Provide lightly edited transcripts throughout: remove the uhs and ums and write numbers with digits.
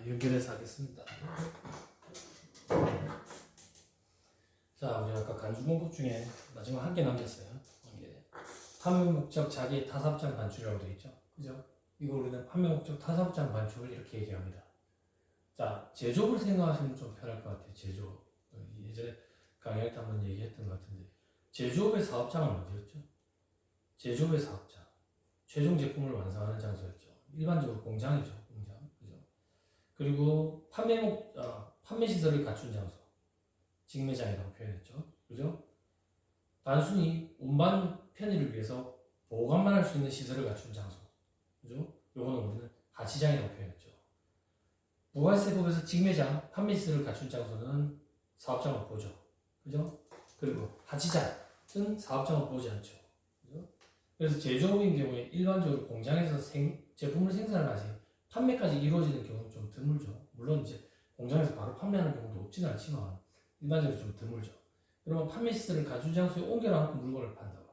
연결해서 하겠습니다. 자, 우리 아까 간주 공급 중에 마지막 한 개 남겼어요. 이게 판매 목적 자기 타삽장 반출이라고 되어 있죠. 그죠? 이거 우리는 판매 목적 타삽장 반출을 이렇게 얘기합니다. 자, 제조업을 생각하시면 좀 편할 것 같아요. 제조업. 예전에 강의할 때 한번 얘기했던 것 같은데, 제조업의 사업장은 어디였죠? 제조업의 사업장. 최종 제품을 완성하는 장소였죠. 일반적으로 공장이죠. 공장. 그죠? 그리고 판매 시설을 갖춘 장소. 직매장이라고 표현했죠. 그죠? 단순히 운반 편의를 위해서 보관만 할 수 있는 시설을 갖춘 장소. 그죠? 요거는 우리는 하치장이라고 표현했죠. 부가세법에서 직매장, 판매 시설을 갖춘 장소는 사업장을 보죠. 그죠? 그리고 하치장은 사업장을 보지 않죠. 그죠? 그래서 제조업인 경우에 일반적으로 공장에서 제품을 생산을 하지 판매까지 이루어지는 경우는 좀 드물죠. 물론 이제 공장에서 바로 판매하는 경우도 없지는 않지만 일반적으로 좀 드물죠. 그러면 판매 시설을 갖춘 장소에 옮겨놓고 물건을 판다고.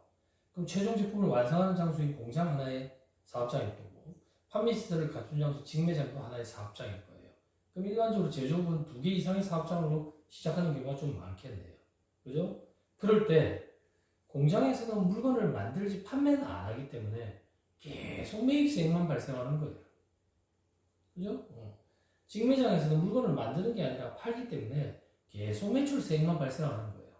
그럼 최종 제품을 완성하는 장소인 공장 하나의 사업장일 거고, 판매 시설을 갖춘 장소 직매장도 하나의 사업장일 거예요. 그럼 일반적으로 제조업은 2개 이상의 사업장으로 시작하는 경우가 좀 많겠네요. 그죠? 그럴 때 공장에서는 물건을 만들지 판매는 안 하기 때문에 계속 매입세액만 발생하는 거예요. 그죠? 직매장에서는 물건을 만드는 게 아니라 팔기 때문에 계속 매출세액만 발생하는 거예요.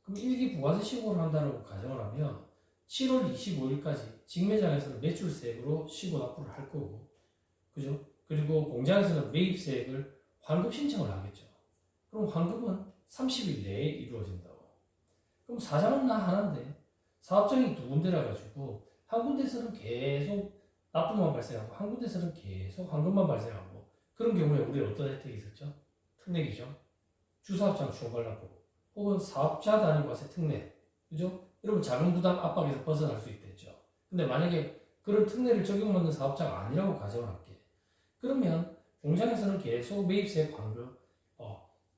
그럼 1기 부가세 신고를 한다고 가정을 하면 7월 25일까지 직매장에서는 매출세액으로 신고 납부를 할 거고, 그죠? 그리고 공장에서는 매입세액을 환급 신청을 하겠죠. 그럼 환급은 30일 내에 이루어진다고. 그럼 사장은 나 하나인데 사업장이 2군데라 가지고 한 군데서는 계속 납부만 발생하고 한 군데서는 계속 환급만 발생하고, 그런 경우에 우리 어떤 혜택이 있었죠? 특례기죠. 주사업장 총괄납부 혹은 사업자 단위 과세 특례. 그죠? 여러분 자금 부담 압박에서 벗어날 수 있겠죠. 근데 만약에 그런 특례를 적용받는 사업자가 아니라고 가정을 할게. 그러면 공장에서는 계속 매입세액 환급,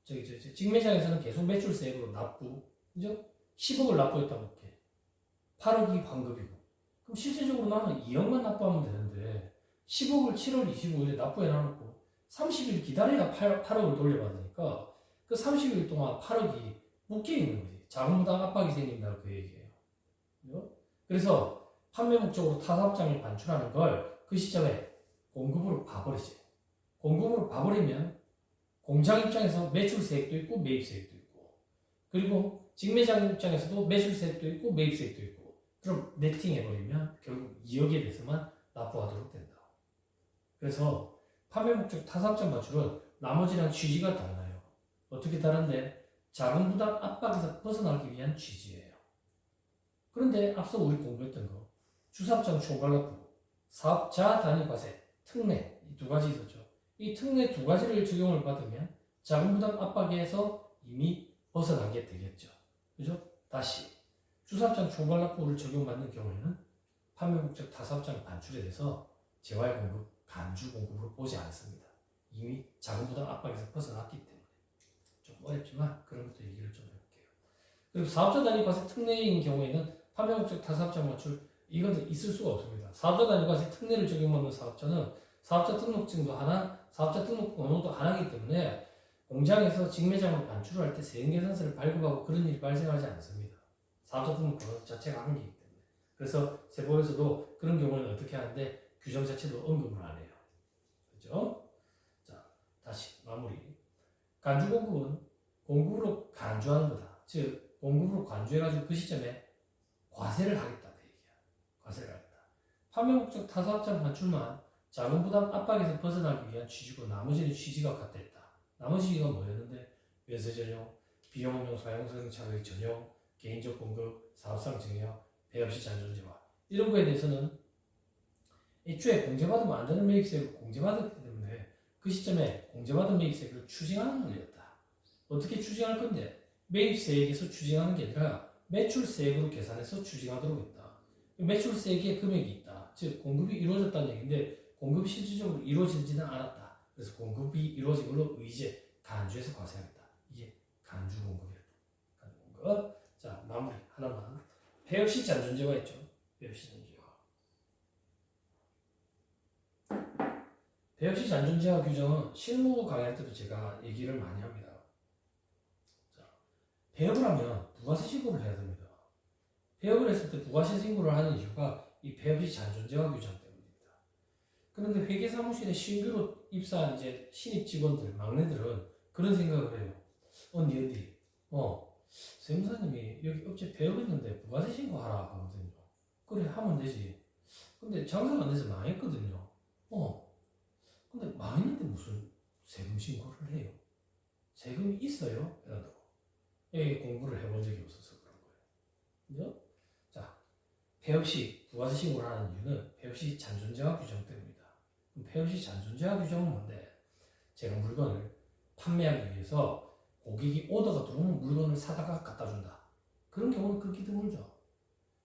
직매장에서는 계속 매출세액으로 납부, 그죠? 10억을 납부했다고 할게. 8억이 환급이고. 그럼 실제적으로 나는 2억만 납부하면 되는데 10억을 7월 25일에 납부해놔놓고 30일 기다려야 8억을 돌려받으니까 그 30일 동안 8억이 묶여있는 거지. 자금부담 압박이 생긴다고 그 얘기예요. 그죠? 그래서 판매 목적으로 타사업장을 반출하는 걸 그 시점에 공급으로 봐버리지. 공급으로 봐버리면 공장 입장에서 매출세액도 있고 매입세액도 있고, 그리고 직매장 입장에서도 매출세액도 있고 매입세액도 있고, 그럼 네팅해버리면 결국 2억에 대해서만 납부하도록 된다. 그래서 판매 목적 타사업장 반출은 나머지랑 취지가 달라요. 어떻게 다른데? 자금부담 압박에서 벗어나기 위한 취지예요. 그런데 앞서 우리 공부했던 거, 주사업장 총괄납부, 사업자 단위 과세, 특례, 이 2가지 있었죠. 이 특례 2가지를 적용을 받으면 자금부담 압박에서 이미 벗어나게 되겠죠. 그죠? 다시 주사업장 총괄납부를 적용받는 경우에는 판매 목적 타사업장 반출에 대해서 재활 공급, 간주 공급으로 보지 않습니다. 이미 자금부담 압박에서 벗어났기 때문에. 좀 어렵지만 그런 것도 얘기를 좀 해볼게요. 그리고 사업자 단위 과세 특례인 경우에는 판매 목적 타사업장 반출, 이건 있을 수가 없습니다. 사업자 단위 과세 특례를 적용받는 사업자는 사업자 등록증도 하나, 사업자 등록 번호도 하나이기 때문에 공장에서 직매장으로 반출을 할 때 세금계산서를 발급하고 그런 일이 발생하지 않습니다. 사업자 등록 번호 자체가 한 개이기 때문에. 그래서 세법에서도 그런 경우는 어떻게 하는데 규정 자체도 언급을 안 해요. 그죠? 자, 다시 마무리. 간주 공급은 공급으로 간주하는 거다. 즉 공급으로 간주해가지고 그 시점에 과세를 하겠다 그 얘기야. 과세를 하겠다. 판매 목적 타사업장 반출만 자금부담 압박에서 벗어나기 위한 취지고 나머지는 취지가 같았다. 나머지가 뭐였는데 면세 전용, 비용업용 사용성 자격 전용, 개인적 공급, 사업상 증여, 배업시 잔존재화, 이런 거에 대해서는 애초에 공제받으면 안 되는 매입세액을 공제받았기 때문에 그 시점에 공제받은 매입세액을 추징하는 논리였다. 어떻게 추징할 건데? 매입세액에서 추징하는 게 아니라 매출세액으로 계산해서 추징하도록 했다. 매출세액의 금액이 있다. 즉 공급이 이루어졌다는 얘기인데 공급이 실질적으로 이루어지지는 않았다. 그래서 공급이 이루어진 걸로 의제, 간주해서 과세하겠다. 이게 간주 공급이었다. 간주 공급. 자, 마무리 하나만. 배업시 잔존재화 있죠. 배업시 잔존재화. 배역시 잔존재화 규정은 실무 강의할 때도 제가 얘기를 많이 합니다. 자, 배역을 하면 부가세 신고를 해야 됩니다. 배역을 했을 때 부가세 신고를 하는 이유가 이 배역시 잔존재화 규정 때문입니다. 그런데 회계사무실에 신규로 입사한 이제 신입 직원들, 막내들은 그런 생각을 해요. 언니, 세무사님이 여기 업체 배역했는데 부가세 신고하라 하거든요. 그래, 하면 되지. 근데 장사가 안 돼서 망했거든요. 근데 망했는데 무슨 세금 신고를 해요? 세금이 있어요? 이라도. 여기 공부를 해본 적이 없어서 그런 거예요. 그죠? 자, 폐업시 부가세 신고를 하는 이유는 폐업시 잔존재화 규정 때문입니다. 그럼 폐업시 잔존재화 규정은 뭔데? 제가 물건을 판매하기 위해서 고객이 오더가 들어오는 물건을 사다가 갖다 준다. 그런 경우는 그렇게 드물죠.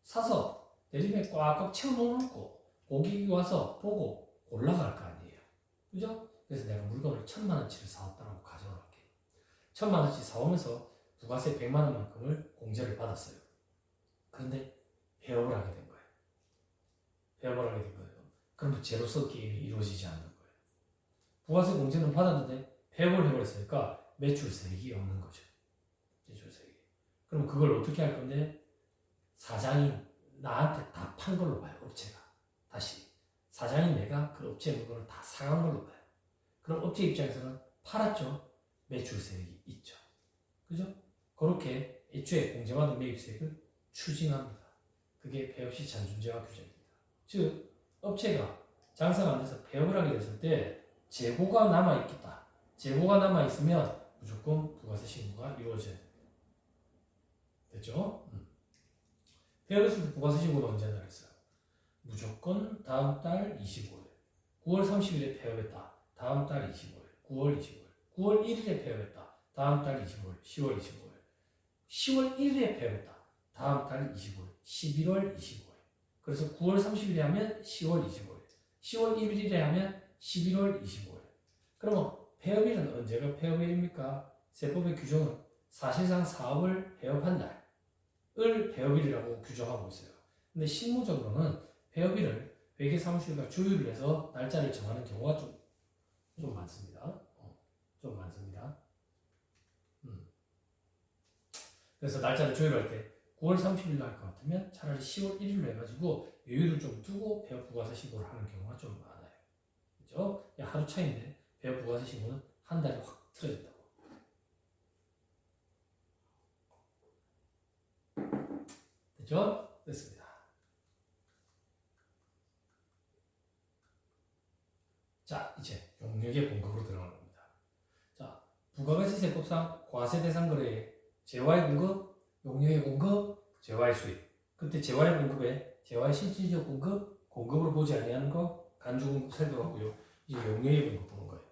사서 내림에 꽉꽉 채워놓고 고객이 와서 보고 올라갈 거 아니에요. 그죠? 그래서 내가 물건을 1,000만원치를 사왔다고 가정을 할게요. 1,000만원치 사오면서 부가세 100만원만큼을 공제를 받았어요. 그런데 폐업을 하게 된 거예요. 폐업을 하게 된 거예요. 그럼 제로서 게임이 이루어지지 않는 거예요. 부가세 공제는 받았는데 폐업을 해버렸으니까 매출세액이 없는 거죠. 매출세액이. 그럼 그걸 어떻게 할 건데? 사장이 나한테 다 판 걸로 봐요. 업체가. 다시. 사장이 내가 그 업체 물건을 다 사간 걸로 봐요. 그럼 업체 입장에서는 팔았죠. 매출세액이 있죠. 그죠? 그렇게 애초에 공제받은 매입세액을 추징합니다. 그게 폐업시 잔존재화 규정입니다. 즉 업체가 장사가 안 돼서 폐업을 하게 됐을 때 재고가 남아있겠다. 재고가 남아있으면 무조건 부가세 신고가 이루어져야 됩니다. 됐죠? 폐업했을 때 부가세 신고는 언제 한다 그랬어요? 무조건 다음 달 25일. 9월 30일에 폐업했다. 다음 달 25일. 9월 25일. 9월 1일에 폐업했다. 다음 달 25일. 10월 25일. 10월 1일에 폐업했다. 다음 달 25일. 11월 25일. 그래서 9월 30일에 하면 10월 25일. 10월 1일에 하면 11월 25일. 그러면 폐업일은 언제가 폐업일입니까? 세법의 규정은 사실상 사업을 폐업한 날을 폐업일이라고 규정하고 있어요. 근데 실무적으로는 폐업일을 회계사무실과 조율을 해서 날짜를 정하는 경우가 좀 많습니다. 좀 많습니다. 그래서 날짜를 조율할 때 9월 30일로 할 것 같으면 차라리 10월 1일로 해가지고 여유를 좀 두고 폐업 부가세 신고를 하는 경우가 좀 많아요. 그죠? 하루 차이인데 폐업 부가세 신고는 한 달에 확 틀어진다고. 됐죠? 됐습니다. 자, 이제 용역의 공급으로 들어가는 겁니다. 자, 부가가치세법상 과세 대상 거래에 재화의 공급, 용역의 공급, 재화의 수입. 그때 재화의 공급에 재화의 실질적 공급, 공급을 보지 아니하는 거, 간주 공급 살펴봤고요. 이제 용역의 공급 보는 거예요.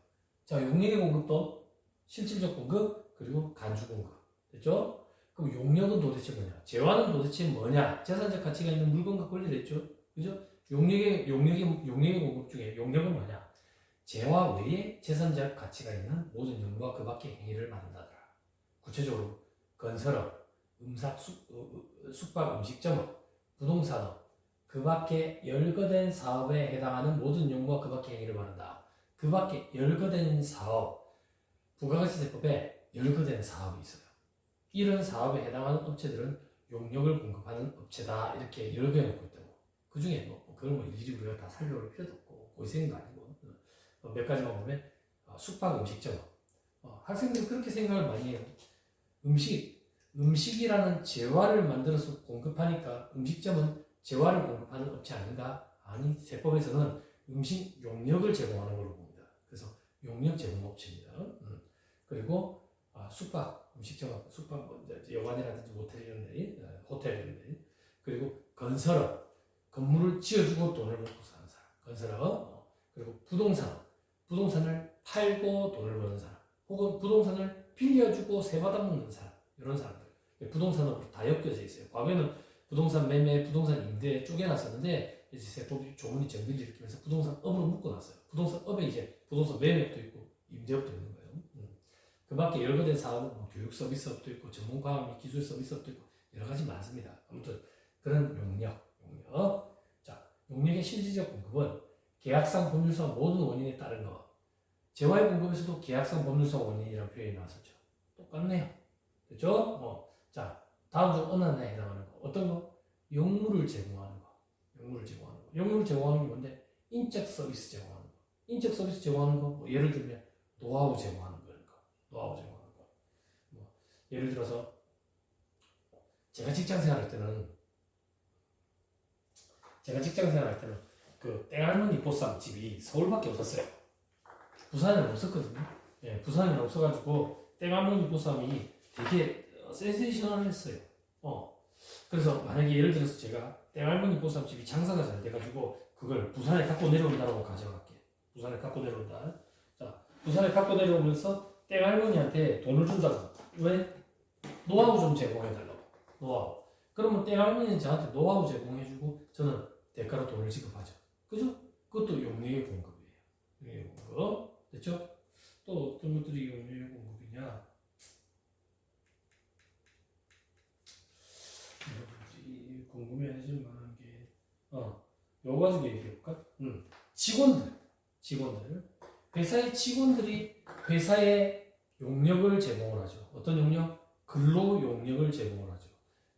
자, 용역의 공급도 실질적 공급 그리고 간주 공급. 됐죠? 그럼 용역은 도대체 뭐냐? 재화는 도대체 뭐냐? 재산적 가치가 있는 물건과 권리됐죠? 그죠? 용역의 공급 중에 용역은 뭐냐? 재화 외에 재산적 가치가 있는 모든 영과 그 밖의 행위를 말한다더라. 구체적으로 건설업, 숙박 음식점업, 부동산업, 그 밖에 열거된 사업에 해당하는 모든 용과 그 밖의 행위를 말한다. 그 밖에 열거된 사업, 부가가치세법에 열거된 사업이 있어요. 이런 사업에 해당하는 업체들은 용역을 공급하는 업체다. 이렇게 여러 개 놓고 있다고. 그 중에 그런 거 일일이 우리가 다 살펴볼 필요도 없고, 고생도 아니고. 몇 가지만 보면, 숙박 음식점. 학생들이 그렇게 생각을 많이 해요. 음식이라는 재화를 만들어서 공급하니까 음식점은 재화를 공급하는 업체 아닌가? 아니, 세법에서는 음식 용역을 제공하는 걸로 봅니다. 그래서 용역 제공업체입니다. 그리고 숙박, 음식점, 숙박, 여관이라든지 호텔 이런 데, 그리고 건설업, 건물을 지어주고 돈을 먹고 사는 사람, 건설업, 그리고 부동산을 팔고 돈을 버는 사람, 혹은 부동산을 빌려주고 세받아 먹는 사람, 이런 사람들, 부동산업으로 다 엮여져 있어요. 과거에는 부동산 매매, 부동산 임대에 쪼개놨었는데 이제 세법이 조문이 정비를 일으키면서 부동산업으로 묶어놨어요. 부동산업에 이제 부동산 매매업도 있고 임대업도 있는 거예요. 그 밖에 열거된 사업은 교육 서비스업도 있고 전문과학 및 기술 서비스업도 있고 여러 가지 많습니다. 아무튼 그런 용역. 자, 용역의 실질적 공급은 계약상 법률상 모든 원인에 따른 거. 재화의 공급에서도 계약상 법률상 원인이라는 표현이 나왔었죠. 똑같네요. 됐죠? 자, 다음 중 어느 하나에 해당하는 거. 어떤 거? 용물을 제공하는 거. 용물을 제공하는 거. 용물을 제공하는 게 뭔데? 인적 서비스 제공하는 거. 인적 서비스 제공하는 거. 뭐 예를 들면 노하우 제공하는 거니까. 노하우 제공하는 거. 뭐 예를 들어서 제가 직장 생활할 때는 그 땡할머니 보쌈 집이 서울밖에 없었어요. 부산에는 없었거든요. 예, 부산에는 없어가지고 땡할머니 보쌈이 되게 센세이셔널했어요. 그래서 만약에 예를 들어서 제가 땡할머니 보쌈 집이 장사가 잘 돼가지고 그걸 부산에 갖고 내려온다라고 가정할게. 부산에 갖고 내려온다. 자, 부산에 갖고 내려오면서 땡할머니한테 돈을 준다고. 왜? 노하우 좀 제공해달라고. 노하우. 그러면 땡할머니는 저한테 노하우 제공해주고 저는 대가로 돈을 지급하죠. 그죠? 그것도 용역의 공급이에요. 용역의 공급. 됐죠? 또 어떤 것들이 용역의 공급이냐? 여러분들이 궁금해하실 만한 게, 요거 가지고 얘기해볼까? 직원들. 회사의 직원들이 회사에 용역을 제공을 하죠. 어떤 용역? 근로 용역을 제공을 하죠.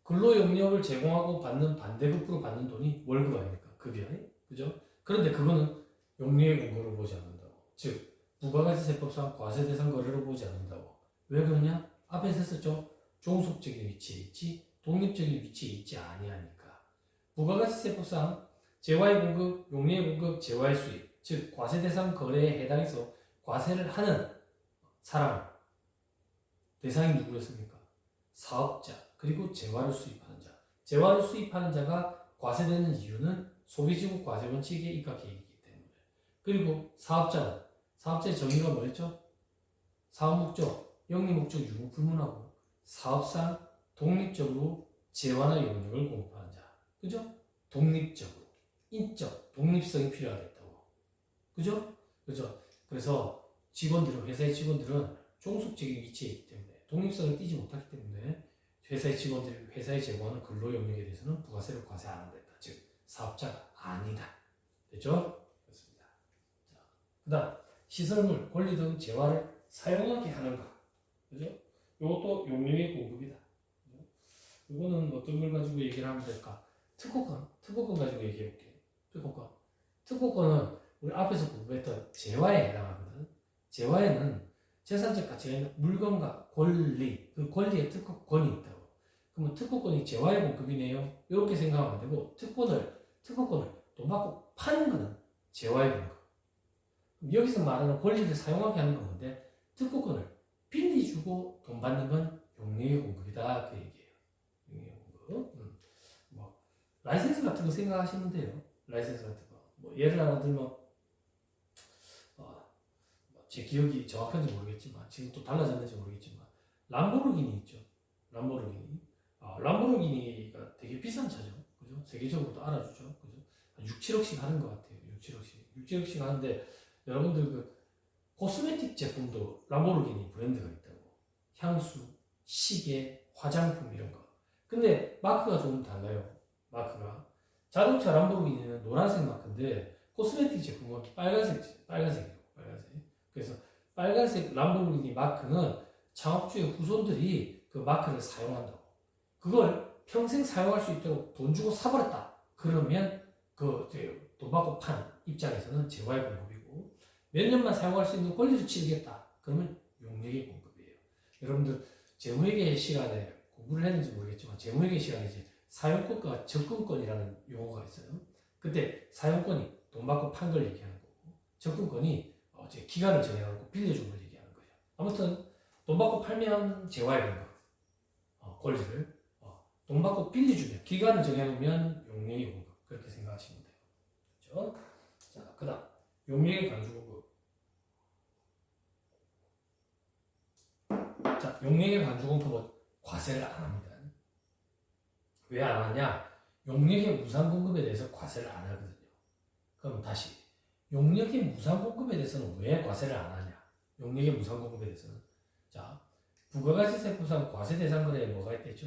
근로 용역을 제공하고 받는 반대급부로 받는 돈이 월급 아닙니까? 급여. 그죠? 그런데 그거는 용역의 공급으로 보지 않는다고. 즉, 부가가치세법상 과세대상 거래로 보지 않는다고. 왜 그러냐? 앞에서 했었죠. 종속적인 위치에 있지, 독립적인 위치에 있지 아니하니까. 부가가치세법상 재화의 공급, 용역의 공급, 재화의 수입, 즉 과세대상 거래에 해당해서 과세를 하는 사람, 대상이 누구였습니까? 사업자, 그리고 재화를 수입하는 자. 재화를 수입하는 자가 과세되는 이유는 소비지구 과세 원칙에 입각해 있기 때문에. 그리고 사업자의 정의가 뭐였죠? 사업 목적, 영리 목적 유무불문하고 사업상 독립적으로 재화나 용역을 공급하는 자. 그죠? 독립적으로. 인적, 독립성이 필요하겠다고. 그죠? 그래서 회사의 직원들은 종속적인 위치에 있기 때문에 독립성을 띠지 못하기 때문에 회사의 직원들이 회사에 제공하는 근로 영역에 대해서는 부가세를 과세 안 한다. 즉 사업자가 아니다. 됐죠? 그렇습니다. 자, 그다음 시설물, 권리 등 재화를 사용하게 하는가. 그죠? 이것도 용역의 공급이다. 그죠? 이거는 어떤 걸 가지고 얘기를 하면 될까? 특허권 가지고 얘기해 볼게요. 특허권은 우리 앞에서 공부했던 재화에 해당하거든. 재화에는 재산적 가치가 있는 물건과 권리, 그 권리에 특허권이 있다고. 그러면 특허권이 재화의 공급이네요. 이렇게 생각하면 안 되고 특허권을 돈 받고 파는 거는 재화의 공급. 여기서 말하는 권리를 사용하게 하는 건 뭔데? 특허권을 빌려주고 돈 받는 건 용역의 공급이다. 그 얘기예요. 용역의 공급. 라이센스 같은 거 생각하시면 돼요. 라이센스 같은 거. 예를 하나 들면 제 기억이 정확한지 모르겠지만 지금 또 달라졌는지 모르겠지만 람보르기니 있죠. 람보르기니가 되게 비싼 차죠. 그죠? 세계적으로도 알아주죠. 그죠? 6, 7억씩 하는 것 같아요. 6, 7억씩 하는데 여러분들 그 코스메틱 제품도 람보르기니 브랜드가 있다고. 향수, 시계, 화장품 이런 거. 근데 마크가 좀 달라요. 마크가. 자동차 람보르기니는 노란색 마크인데 코스메틱 제품은 빨간색이에요. 그래서 빨간색 람보르기니 마크는 창업주의 후손들이 그 마크를 사용한다고. 그걸 평생 사용할 수 있도록 돈 주고 사버렸다. 그러면 돈 받고 판 입장에서는 재화의 공급이고, 몇 년만 사용할 수 있는 권리를 치르겠다. 그러면 용역의 공급이에요. 여러분들 재무회계 시간에 공부를 했는지 모르겠지만 재무회계 시간에 이제 사용권과 접근권이라는 용어가 있어요. 그때 사용권이 돈 받고 판 걸 얘기하는 거고, 접근권이 기간을 정해놓고 빌려준 걸 얘기하는 거예요. 아무튼 돈 받고 팔면 재화의 공급, 권리를 돈 받고 빌려주면 기간을 정해놓으면 용역의 공급. 그렇게 생각하시면 돼요. 그렇죠? 자, 그다음 용역의 간주 공급. 자, 용역의 간주 공급은 과세를 안 합니다. 왜 안 하냐? 용역의 무상 공급에 대해서 과세를 안 하거든요. 그럼 다시 용역의 무상 공급에 대해서는 왜 과세를 안 하냐? 용역의 무상 공급에 대해서는 자, 부가가치세법상 과세 대상 거래에 뭐가 있겠죠?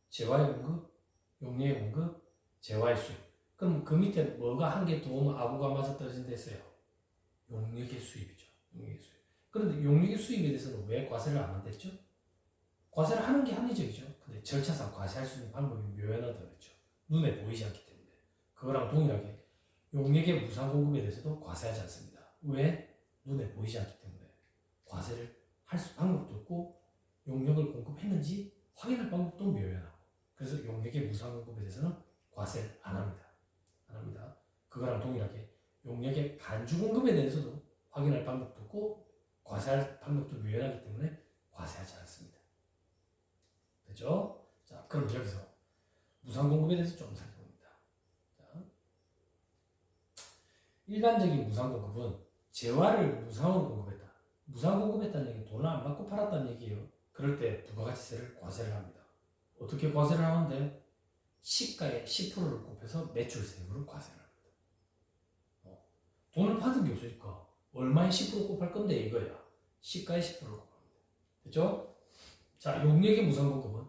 재화의 공급, 용역의 공급, 재화의 수입. 그럼 그 밑에 뭐가 한 개 더 오면 아구가 맞아 떨어진다 했어요. 용역의 수입이죠. 용역의 수입. 그런데 용역의 수입에 대해서는 왜 과세를 안 한댔죠? 과세를 하는 게 합리적이죠. 근데 절차상 과세할 수 있는 방법이 묘연하다 그랬죠. 눈에 보이지 않기 때문에. 그거랑 동일하게 용역의 무상 공급에 대해서도 과세하지 않습니다. 왜? 눈에 보이지 않기 때문에. 과세를 할 수 방법도 없고 용역을 공급했는지 확인할 방법도 묘연하고. 그래서 용역의 무상 공급에 대해서는 과세를 안 합니다. 안 합니다. 그거랑 동일하게 용역의 간주 공급에 대해서도 확인할 방법도 없고 과세할 방법도 묘연하기 때문에 과세하지 않습니다. 됐죠? 자, 그럼 여기서 무상 공급에 대해서 좀 살펴봅니다. 자, 일반적인 무상 공급은 재화를 무상으로 공급했다. 무상 공급했다는 얘기는 돈을 안 받고 팔았다는 얘기예요. 그럴 때 부가가치세를 과세를 합니다. 어떻게 과세를 하는데? 시가의 10%를 곱해서 매출 세율을 과세를 합니다. 돈을 받은 게 없으니까 얼마에 10% 곱할 건데 이거야. 시가의 10%를 곱합니다. 됐죠? 자, 용역의 무상 공급은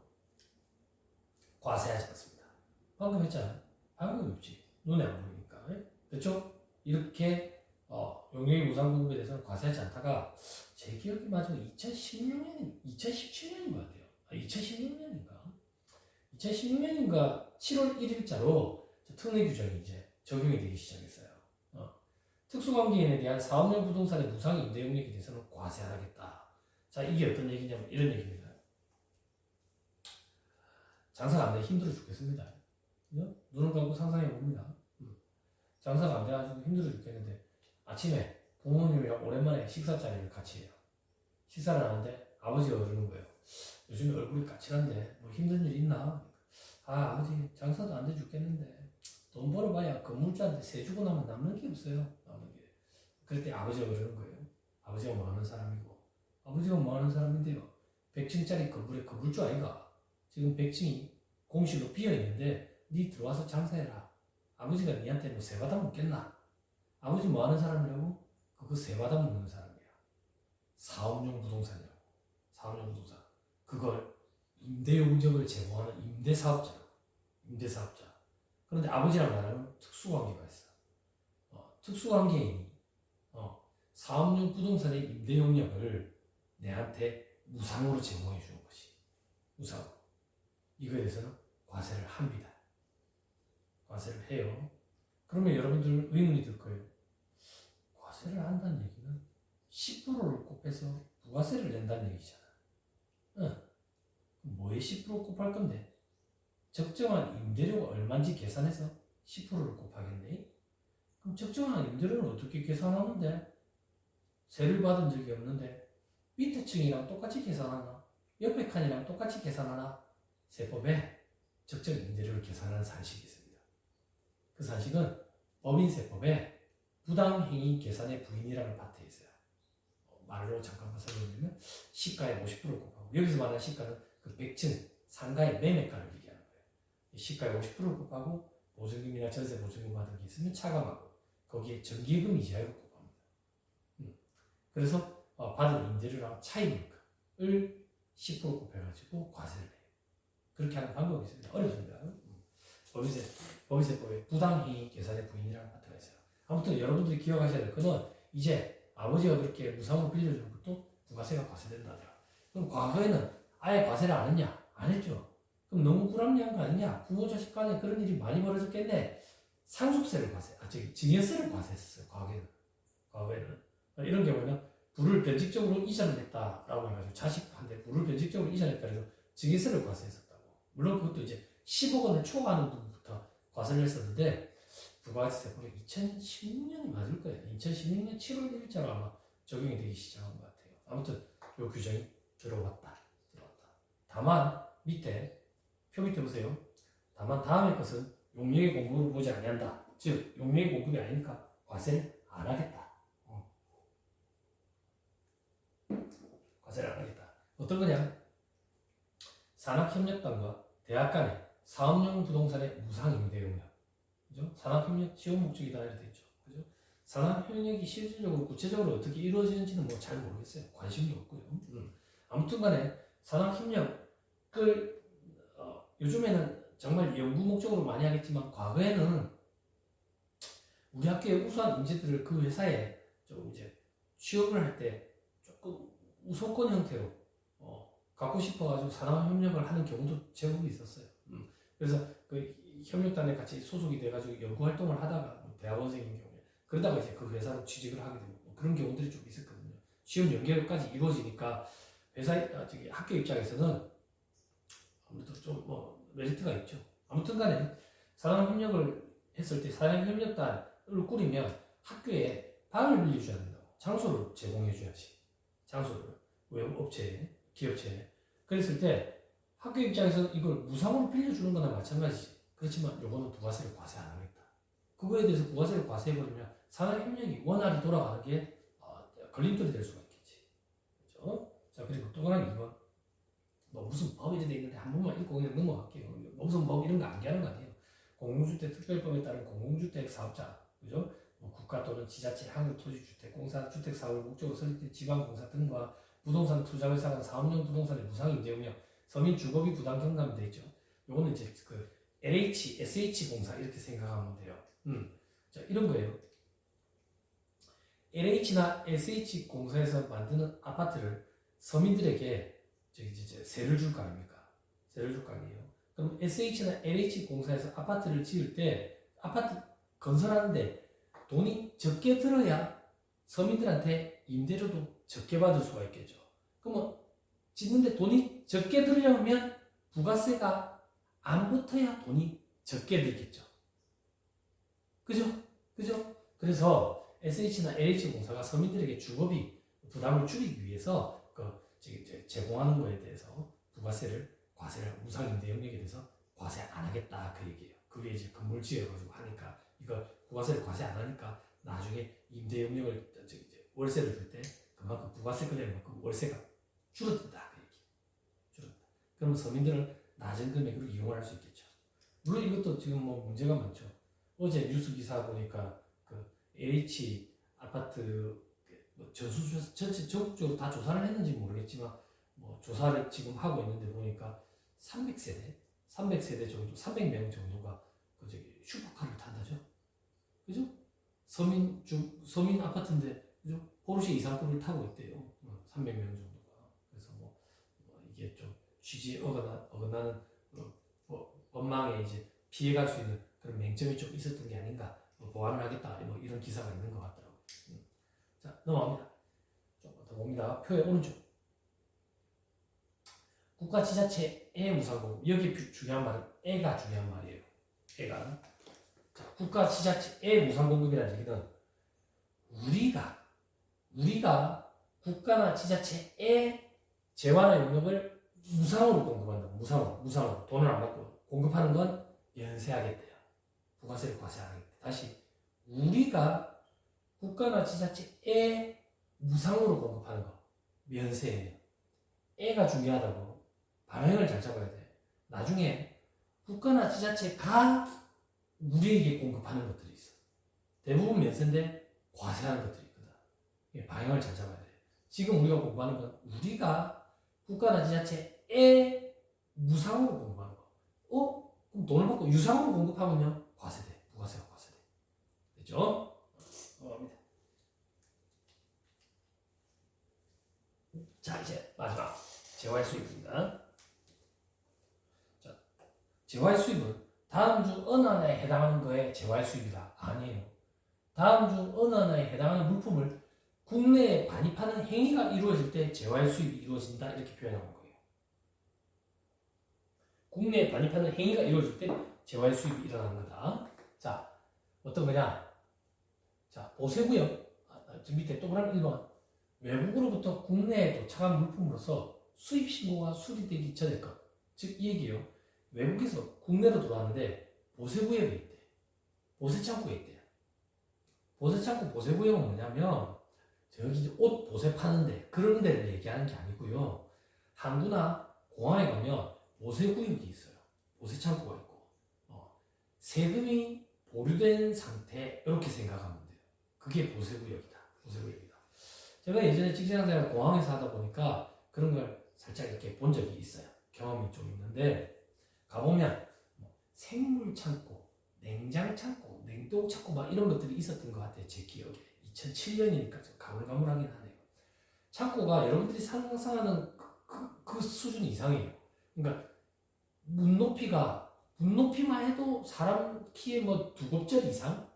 과세하지 않습니다. 방금 했잖아요. 방법이 없지. 눈에 안 보이니까. 됐죠? 이렇게 용역의 무상 공급에 대해서는 과세하지 않다가 제 기억이 맞으면 2017년인 것 같아요. 2016년인가? 2016년인가 7월 1일자로 특례 규정이 이제 적용이 되기 시작했어요. 특수관계인에 대한 사업용 부동산의 무상 임대 용역에 대해서는 과세 안 하겠다. 자, 이게 어떤 얘기냐면 이런 얘기입니다. 장사가 안 돼 힘들어 죽겠습니다. 눈을 감고 상상해 봅니다. 장사가 안 돼가지고 힘들어 죽겠는데 아침에 부모님이랑 오랜만에 식사 자리를 같이 해요. 식사를 하는데 아버지가 그러는 거예요. 요즘에 얼굴이 까칠한데 뭐 힘든 일 있나? 아버지 장사도 안 돼 죽겠는데 돈 벌어봐야 건물주한테 세 주고 나면 남는 게 없어요. 남는 게. 그럴 때 아버지가 그러는 거예요. 아버지가 뭐 하는 사람이고 아버지가 뭐 하는 사람인데요. 100층짜리 건물에 건물주 아이가 지금 100층이 공실로 비어있는데 니 들어와서 장사해라. 아버지가 니한테 뭐 세 받아 먹겠나? 아버지 뭐 하는 사람이라고? 그거 세 받아 먹는 사람이야. 사업용 부동산이라고. 사업용 부동산. 그걸 임대용적을 제공하는 임대사업자라고. 임대사업자. 그런데 아버지랑 나랑은 특수관계가 있어. 특수관계인이 사업용 부동산의 임대용역을 내한테 무상으로 제공해 주는 것이. 무상으로. 이거에 대해서는 과세를 합니다. 과세를 해요. 그러면 여러분들 의문이 들 거예요. 과세를 한다는 얘기는 10%를 곱해서 부가세를 낸다는 얘기잖아. 뭐에 10% 곱할 건데? 적정한 임대료가 얼마인지 계산해서 10%를 곱하겠네? 그럼 적정한 임대료는 어떻게 계산하는데? 세를 받은 적이 없는데 밑에 층이랑 똑같이 계산하나? 옆에 칸이랑 똑같이 계산하나? 세법에 적정 임대료를 계산하는 산식이 있습니다. 그 산식은 법인세법에 부당행위 계산의 부인이라는 파트에 있어요. 말로 잠깐만 설명드리면 시가의 50%를 곱하고 여기서 말하는 시가는 그 100층 상가의 매매가를 얘기하는 거예요. 시가의 50%를 곱하고 보증금이나 전세 보증금 받은 게 있으면 차감하고 거기에 정기예금 이자율을 곱합니다. 그래서 받은 임대료랑 차이물가를 10% 곱해가지고 과세를 해요. 그렇게 하는 방법이 있습니다. 어렵습니다. 법인세법에 부당행위 계산의 부인이라는 파트가 있어요. 아무튼 여러분들이 기억하셔야 될 거는 이제 아버지가 그렇게 무상으로 빌려주는 것도 부가세가 과세된다더라. 그럼 과거에는 아예 과세를 안 했냐? 안 했죠. 그럼 너무 불합리한 거 아니냐? 부모 자식 간에 그런 일이 많이 벌어졌겠네. 상속세를 증여세를 과세했었어요. 과거에는 이런 경우에는 부를 변칙적으로 이전을 했다라고 해가지고 자식한테 부를 변칙적으로 이전했다 해서 증여세를 과세했었다고. 물론 그것도 이제 10억 원을 초과하는 부분부터 과세를 했었는데 부가세법이 2016년이 맞을 거예요. 2016년 7월 1일자로 아마 적용이 되기 시작한 것 같아요. 아무튼 이 규정이 들어왔다. 다만 밑에 표 밑에 보세요. 다만 다음의 것은 용역의 공급을 보지 아니한다. 즉 용역의 공급이 아니니까 과세를 안 하겠다. 과세를 안 하겠다. 어떤 거냐? 산학협력단과 대학 간의 사업용 부동산의 무상 임대 용역. 그죠? 산학협력 지원 목적이다 이렇게 되어 있죠. 그죠? 산학협력이 실질적으로 구체적으로 어떻게 이루어지는지는 뭐 잘 모르겠어요. 관심도 없고요. 아무튼 간에 산학협력을 요즘에는 정말 연구 목적으로 많이 하겠지만 과거에는 우리 학교의 우수한 인재들을 그 회사에 좀 이제 취업을 할 때 조금 우선권 형태로 갖고 싶어가지고 산업협력을 하는 경우도 제법 있었어요. 그래서 그 협력단에 같이 소속이 돼가지고 연구활동을 하다가 대학원생인 경우에 그러다가 이제 그 회사로 취직을 하게 되고 그런 경우들이 좀 있었거든요. 시험 연계까지 이루어지니까 학교 입장에서는 아무래도 좀 메리트가 있죠. 아무튼간에 산업협력을 했을 때 산업협력단을 꾸리면 학교에 방을 빌려줘야 된다고. 장소를 제공해줘야지. 장소를 업체에, 기업체에. 그랬을 때 학교 입장에서는 이걸 무상으로 빌려주는 거나 마찬가지지. 그렇지만 요거는 부가세를 과세 안 하겠다. 그거에 대해서 부가세를 과세해버리면 산업협력이 원활히 돌아가는 게 걸림돌이 될 수가 있겠지. 그렇죠? 자, 그리고 또 하나 2번. 무슨 법 이런 데 있는데 한 번만 읽고 그냥 넘어갈게요. 무슨 법 이런 거 암기하는 거 아니에요. 공공주택 특별법에 따른 공공주택 사업자, 그죠? 국가 또는 지자체, 한국토지주택공사, 주택사업을 목적으로 설립된 지방공사 등과 부동산 투자회사 간 사업용 부동산의 무상 임대운영, 서민 주거비 부담 경감이 되어 있죠. 요거는 이제 그 LH, SH공사 이렇게 생각하면 돼요. 자, 이런 거예요. LH나 SH공사에서 만드는 아파트를 서민들에게 이제 세를 줄 거 아닙니까? 세를 줄 거 아니에요. 그럼 SH나 LH공사에서 아파트를 지을 때 아파트 건설하는데 돈이 적게 들어야 서민들한테 임대료도 적게 받을 수가 있겠죠. 그러면 짓는데 돈이 적게 들려면 부가세가 안 붙어야 돈이 적게 들겠죠. 그죠? 그래서 SH나 LH공사가 서민들에게 주거비 부담을 줄이기 위해서 제공하는 거에 대해서 부가세를 과세를 무상 임대 영역에 대해서 과세 안 하겠다 그 얘기예요. 그게 이제 건물 지어가지고 하니까 이거 부가세를 과세 안 하니까 나중에 임대 영역을 월세를 줄 때 그만큼 부가세 금액만큼 월세가 줄어든다 그 얘기. 줄어든다. 그러면 서민들은 낮은 금액으로 이용을 할 수 있겠죠. 물론 이것도 지금 문제가 많죠. 어제 뉴스 기사 보니까 그 LH 아파트 전수조사 전체 전국적으로 다 조사를 했는지 모르겠지만 조사를 지금 하고 있는데 보니까 300세대 정도, 300명 정도가 슈퍼카를 탄다죠. 그죠? 서민 아파트인데 그죠? 포르쉐 이상급을 타고 있대요. 300명 정도가. 그래서 이게 좀 취지에 어긋나는 법망에 이제 피해갈 수 있는 그런 맹점이 좀 있었던 게 아닌가. 보완을 하겠다. 이런 기사가 있는 것 같더라고요. 자, 넘어갑니다. 조금 더 봅니다. 표의 오른쪽. 국가 지자체의 무상공급. 여기 중요한 말은 애가 중요한 말이에요. 애가. 자, 국가 지자체의 무상공급이라는 얘기는 우리가 국가나 지자체의 재화나 용역을 무상으로 공급한다. 무상으로. 돈을 안 받고 공급하는 건 면세하겠대요. 부가세를 과세 안 하겠대. 다시. 우리가 국가나 지자체에 무상으로 공급하는 거 면세예요. 애가 중요하다고 방향을 잘 잡아야 돼. 나중에 국가나 지자체가 우리에게 공급하는 것들이 있어. 대부분 면세인데 과세하는 것들이 있거든. 방향을 잘 잡아야 돼. 지금 우리가 공급하는 건 우리가 국가나 지자체에 무상으로 공급하는 거. 그럼 돈을 받고 유상으로 공급하면요 과세돼. 부가세가 과세돼. 됐죠? 자, 이제 마지막 재화의 수입입니다. 자, 재화의 수입은 다음 중 어느 하나에 해당하는 거에 재화의 수입이다. 아니에요. 다음 중 어느 하나에 해당하는 물품을 국내에 반입하는 행위가 이루어질 때 재화의 수입이 이루어진다. 이렇게 표현하는 거예요. 국내에 반입하는 행위가 이루어질 때 재화의 수입이 일어나는 거다. 자, 어떤 거냐? 자, 보세고요. 밑에 동그라미 1번. 외국으로부터 국내에 도착한 물품으로서 수입 신고가 수리되기 전의 것. 즉, 이 얘기예요. 외국에서 국내로 들어왔는데 보세구역에 있대. 보세창고에 있대. 보세창고, 보세구역은 뭐냐면 저기 옷 보세 파는데 그런 데를 얘기하는 게 아니고요. 항구나 공항에 가면 보세구역이 있어요. 보세창고가 있고 세금이 보류된 상태 이렇게 생각하면 돼요. 그게 보세구역이다. 보세구역이다. 제가 예전에 직장생활 공항에서 하다 보니까 그런 걸 살짝 이렇게 본 적이 있어요. 경험이 좀 있는데 가보면 생물 창고, 냉장 창고, 냉동 창고 막 이런 것들이 있었던 것 같아요. 제 기억에. 2007년이니까 좀 가물가물하긴 하네요. 창고가 여러분들이 상상하는 그 수준 이상이에요. 그러니까 문높이만 해도 사람 키에 뭐 2곱절 이상?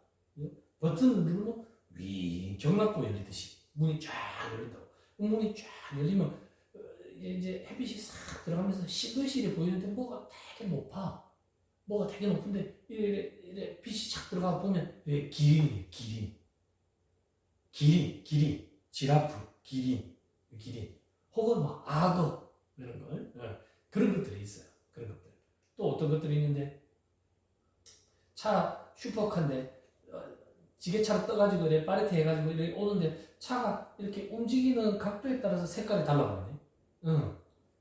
버튼을 누르면 위 경락도 열리듯이 문이 쫙 열린다고. 문이 쫙 열리면 이제 햇빛이 싹 들어가면서 시글시글해 보이는데 뭐가 되게 높아. 뭐가 되게 높은데 이래 빛이 착 들어가 보면 왜 기린이에요. 기린, 지라프, 기린, 혹은 막 악어 이런 걸 그런 것들이 있어요. 그런 것들. 또 어떤 것들이 있는데 차 슈퍼카인데 지게차로 떠가지고 이렇게 파리테 해가지고 이렇게 오는데 차가 이렇게 움직이는 각도에 따라서 색깔이 달라버리네. 응.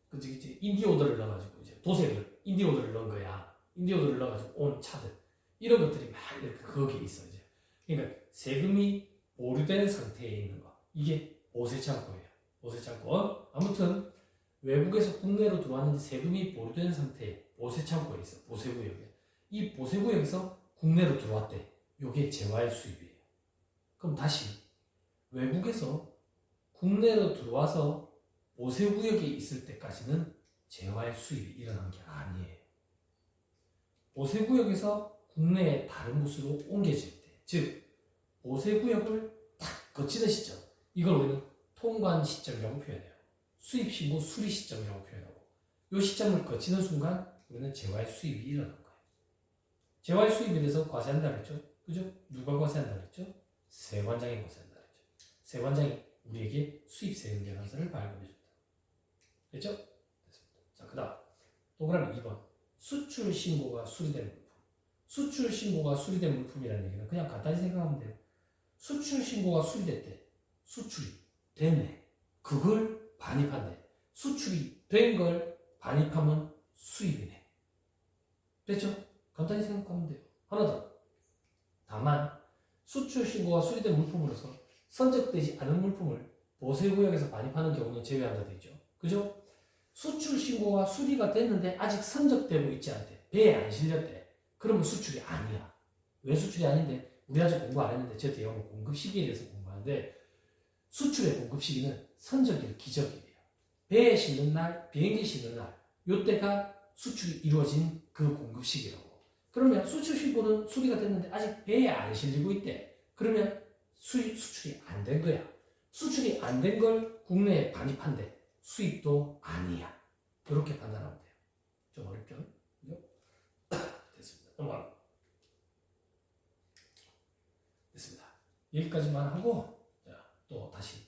그치. 인디오더를 넣어가지고 이제 도색을 인디오더를 넣은 거야. 인디오더를 넣어가지고 온 차들 이런 것들이 막 이렇게 거기에 있어 이제. 그러니까 세금이 보류된 상태에 있는 거 이게 보세창고예요. 보세창고. 아무튼 외국에서 국내로 들어왔는데 세금이 보류된 상태에 보세창고에 있어. 보세구역에. 이 보세구역에서 국내로 들어왔대. 요게 재화의 수입이에요. 그럼 다시 외국에서 국내로 들어와서 보세구역에 있을 때까지는 재화의 수입이 일어난 게 아니에요. 보세구역에서 국내의 다른 곳으로 옮겨질 때, 즉 보세구역을 탁 거치는 시점, 이걸 우리는 통관 시점이라고 표현해요. 수입신고 수리 시점이라고 표현하고, 이 시점을 거치는 순간 우리는 재화의 수입이 일어난 거예요. 재화의 수입에 대해서 과세한다 그랬죠? 그죠? 누가 과세한다 그랬죠? 세관장이 과세한다 그랬죠. 세관장이 우리에게 수입세금 계산서를 발급해줬다. 됐죠? 됐습니다. 자, 그 다음 동그라미 2번 수출신고가 수리된 물품. 수출신고가 수리된 물품이라는 얘기는 그냥 간단히 생각하면 돼요. 수출신고가 수리됐대. 수출이 됐네. 그걸 반입한대. 수출이 된 걸 반입하면 수입이네. 됐죠? 간단히 생각하면 돼요. 하나 더. 다만 수출신고가 수리된 물품으로서 선적되지 않은 물품을 보세구역에서 반입하는 경우는 제외한다 되어 있죠. 그죠? 수출신고가 수리가 됐는데 아직 선적되고 있지 않대. 배에 안 실렸대. 그러면 수출이 아니야. 왜 수출이 아닌데? 우리 아직 공부 안 했는데 저 뒤에 공급 시기에 대해서 공부하는데 수출의 공급 시기는 선적일 기적이래요. 배에 실는 날, 비행기 실는 날 요때가 수출이 이루어진 그 공급 시기라고. 그러면 수출신고는 수리가 됐는데 아직 배에 안 실리고 있대. 그러면 수출이 안 된 거야. 수출이 안 된 걸 국내에 반입한대. 수입도 아니야. 이렇게 판단하면 돼요. 좀 어렵죠? 됐습니다. 넘어가. 됐습니다. 여기까지만 하고 자, 또 다시